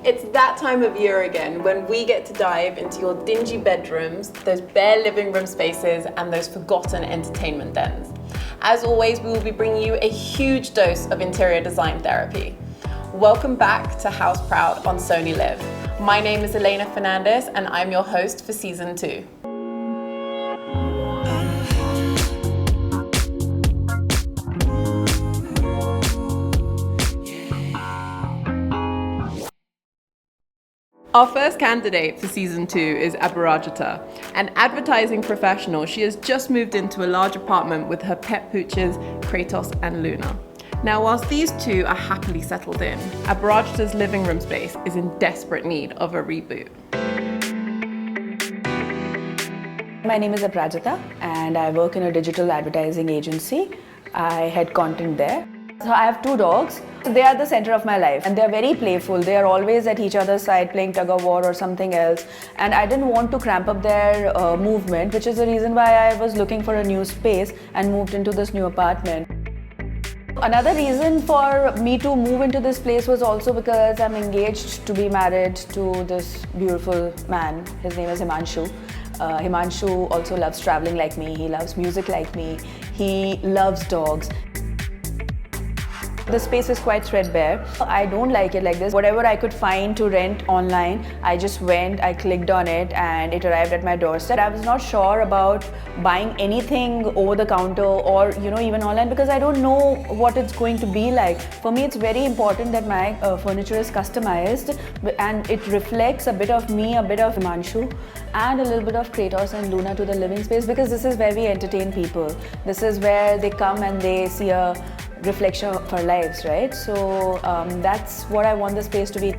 It's that time of year again when we get to dive into your dingy bedrooms, those bare living room spaces, and those forgotten entertainment dens. As always, we will be bringing you a huge dose of interior design therapy. Welcome back to House Proud on Sony LIV. My name is Elena Fernandez and I'm your host for season 2. Our first candidate for season 2 is Aparajita, an advertising professional. She has just moved into a large apartment with her pet pooches, Kratos and Luna. Now, whilst these two are happily settled in, Aparajita's living room space is in desperate need of a reboot. My name is Aparajita and I work in a digital advertising agency. I head content there. So I have 2 dogs. They are the center of my life and they're very playful. They are always at each other's side playing tug of war or something else. And I didn't want to cramp up their movement, which is the reason why I was looking for a new space and moved into this new apartment. Another reason for me to move into this place was also because I'm engaged to be married to this beautiful man. His name is Himanshu. Himanshu also loves traveling like me. He loves music like me. He loves dogs. The space is quite threadbare. I don't like it like this. Whatever I could find to rent online, I just went, I clicked on it and it arrived at my doorstep. I was not sure about buying anything over the counter or even online because I don't know what it's going to be like. For me, it's very important that my furniture is customized and it reflects a bit of me, a bit of Himanshu and a little bit of Kratos and Luna to the living space because this is where we entertain people. This is where they come and they see a reflection of our lives, right? So that's what I want the space to be.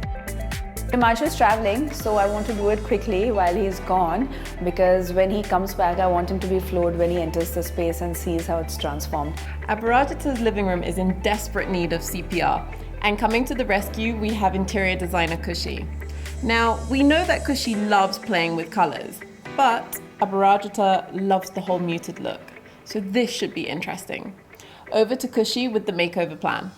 Himanshu is traveling, so I want to do it quickly while he's gone because when he comes back, I want him to be floored when he enters the space and sees how it's transformed. Aparajita's living room is in desperate need of CPR, and coming to the rescue, we have interior designer Kushi. Now, we know that Kushi loves playing with colors, but Aparajita loves the whole muted look, so this should be interesting. Over to Kushi with the makeover plan.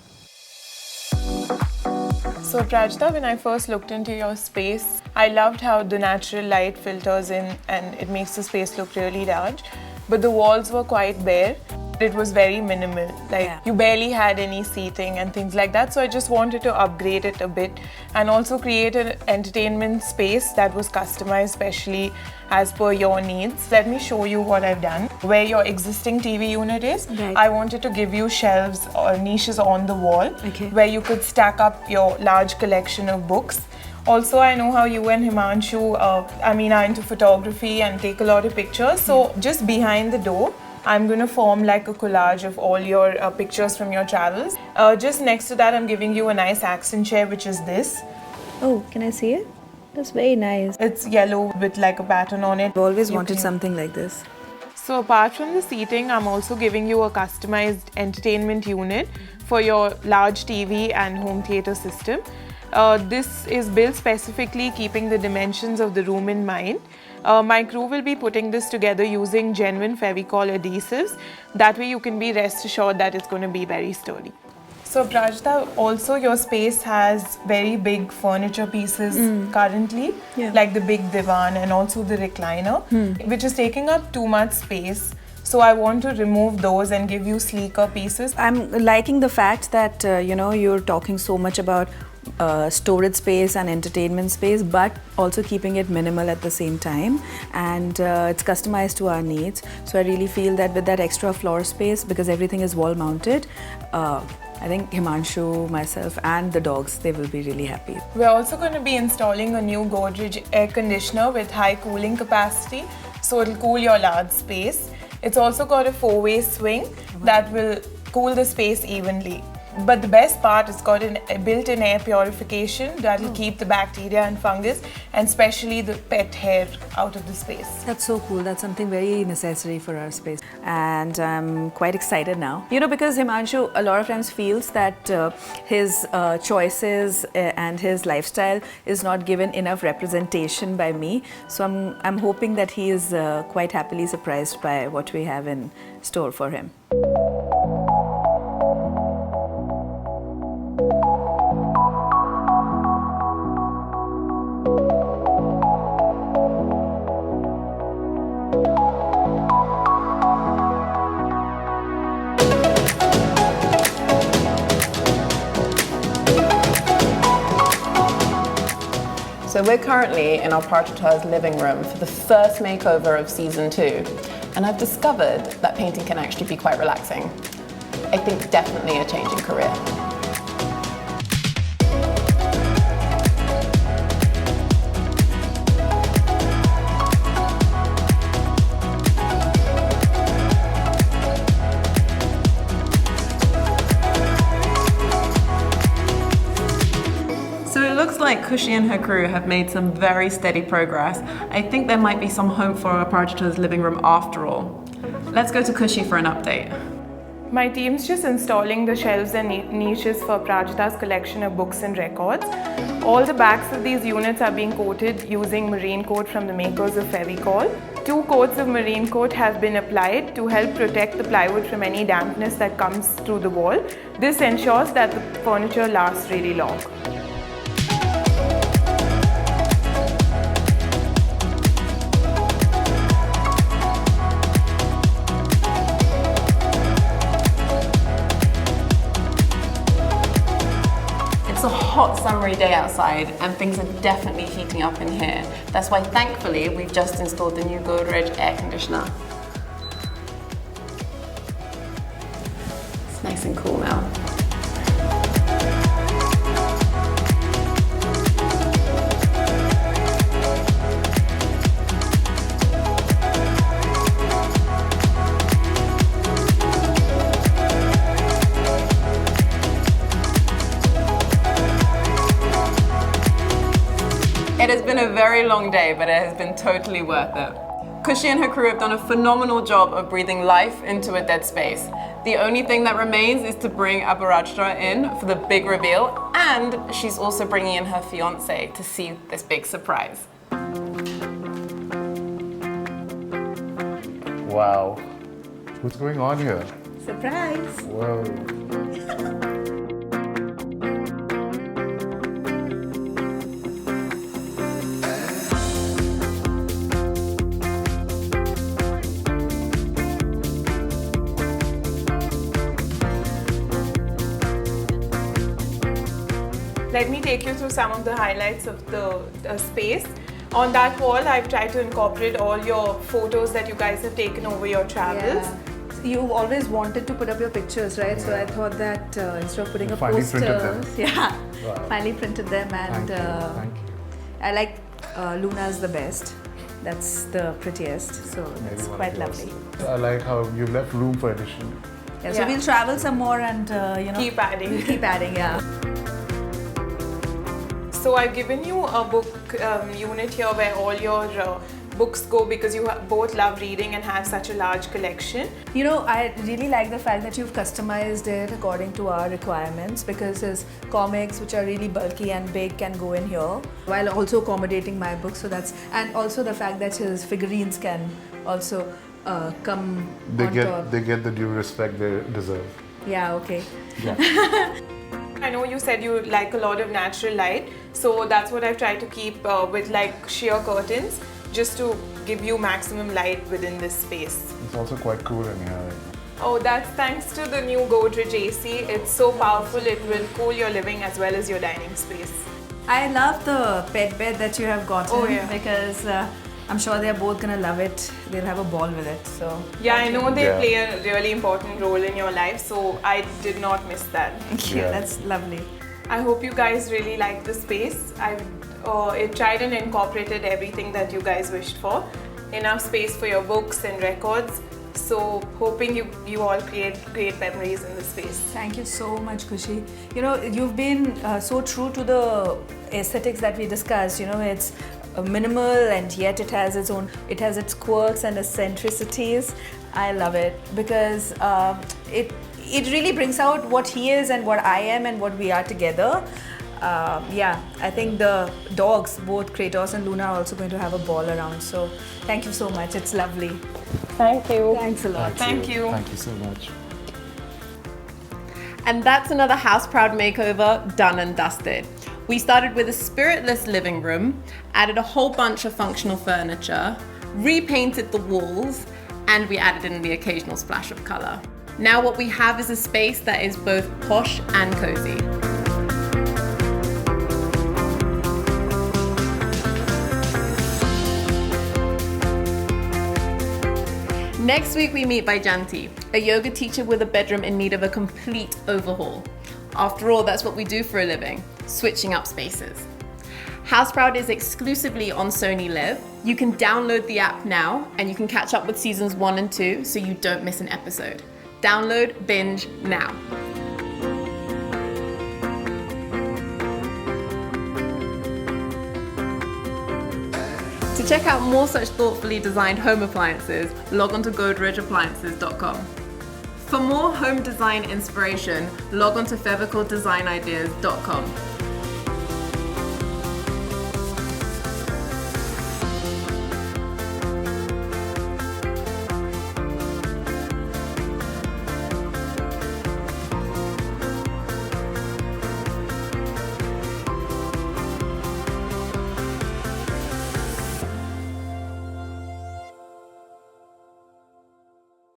So Prajita, when I first looked into your space, I loved how the natural light filters in and it makes the space look really large. But the walls were quite bare. It was very minimal, you barely had any seating and things like that. So I just wanted to upgrade it a bit and also create an entertainment space that was customized especially as per your needs. Let me show you what I've done. Where your existing TV unit is, I wanted to give you shelves or niches on the wall where you could stack up your large collection of books. Also, I know how you and Himanshu are into photography and take a lot of pictures. So just behind the door, I'm going to form like a collage of all your pictures from your travels. Just next to that, I'm giving you a nice accent chair, which is this. Oh, can I see it? That's very nice. It's yellow with like a pattern on it. I've always wanted something like this. So apart from the seating, I'm also giving you a customized entertainment unit for your large TV and home theater system. This is built specifically keeping the dimensions of the room in mind. My crew will be putting this together using genuine Fevicol adhesives. That way you can be rest assured that it's going to be very sturdy. So Prajita, also your space has very big furniture pieces currently, like the big divan and also the recliner, which is taking up too much space. So I want to remove those and give you sleeker pieces. I'm liking the fact that you're talking so much about storage space and entertainment space, but also keeping it minimal at the same time, and it's customized to our needs. So I really feel that with that extra floor space, because everything is wall mounted, I think Himanshu, myself and the dogs, they will be really happy. We're also going to be installing a new Godrej air conditioner with high cooling capacity, so it'll cool your large space. It's also got a 4-way swing that will cool the space evenly. But the best part, it's got a built-in air purification that will keep the bacteria and fungus and especially the pet hair out of the space. That's so cool. That's something very necessary for our space. And I'm quite excited now. Because Himanshu a lot of times feels that his choices and his lifestyle is not given enough representation by me. So I'm hoping that he is quite happily surprised by what we have in store for him. So we're currently in our Prajata's living room for the first makeover of season 2, and I've discovered that painting can actually be quite relaxing. I think definitely a change in career. So it looks like Kushi and her crew have made some very steady progress. I think there might be some hope for our Prajata's living room after all. Let's go to Kushi for an update. My team's just installing the shelves and niches for Prajata's collection of books and records. All the backs of these units are being coated using marine coat from the makers of Fevicol. 2 coats of marine coat have been applied to help protect the plywood from any dampness that comes through the wall. This ensures that the furniture lasts really long. It's a hot summery day outside and things are definitely heating up in here. That's why thankfully we've just installed the new Godrej air conditioner. It's nice and cool now. It has been a very long day, but it has been totally worth it. Kushi and her crew have done a phenomenal job of breathing life into a dead space. The only thing that remains is to bring Aparajita in for the big reveal, and she's also bringing in her fiance to see this big surprise. Wow. What's going on here? Surprise! Whoa. Let me take you through some of the highlights of the space. On that wall, I've tried to incorporate all your photos that you guys have taken over your travels. Yeah. You've always wanted to put up your pictures, right? So I thought that instead of putting up Finally posters, printed them. yeah, Wow. finally printed them, and Thank you. I like Luna's the best. That's the prettiest, so Maybe it's one of quite yours. lovely. I like how you left room for addition. Yeah, so Yeah. we'll travel some more and Keep adding. keep adding, yeah. So I've given you a book unit here where all your books go because you both love reading and have such a large collection. You know, I really like the fact that you've customized it according to our requirements, because his comics, which are really bulky and big, can go in here while also accommodating my books. So that's, and also the fact that his figurines can also come They on get top. they get the due respect they deserve. Yeah, okay. Yeah. I know you said you like a lot of natural light, so that's what I've tried to keep with like sheer curtains, just to give you maximum light within this space. It's also quite cool in here. Oh, that's thanks to the new Godrej AC. It's so powerful, it will cool your living as well as your dining space. I love the pet bed that you have gotten, Oh, yeah. because I'm sure they're both gonna love it. They'll have a ball with it. So Yeah, I know they Yeah. play a really important role in your life, so I did not miss that. thank you. Yeah. That's lovely. I hope you guys really like the space. I've tried and incorporated everything that you guys wished for. Enough space for your books and records. So hoping you all create great memories in this space. Thank you so much, Kushi. You know, you've been so true to the aesthetics that we discussed. You know, it's minimal and yet it has its quirks and eccentricities. I love it because it really brings out what he is and what I am and what we are together. Yeah, I think the dogs, both Kratos and Luna, are also going to have a ball around. So thank you so much. It's lovely. Thank you. Thanks a lot. Thank you. Thank you so much. And that's another House Proud makeover done and dusted. We started with a spiritless living room, added a whole bunch of functional furniture, repainted the walls, and we added in the occasional splash of color. Now what we have is a space that is both posh and cozy. Next week we meet Janti, a yoga teacher with a bedroom in need of a complete overhaul. After all, that's what we do for a living, switching up spaces. Houseproud is exclusively on Sony LIV. You can download the app now and you can catch up with seasons 1 and 2 so you don't miss an episode. Download, binge now. To check out more such thoughtfully designed home appliances, log on to godrejappliances.com. For more home design inspiration, log on to fevicaldesignIdeas.com.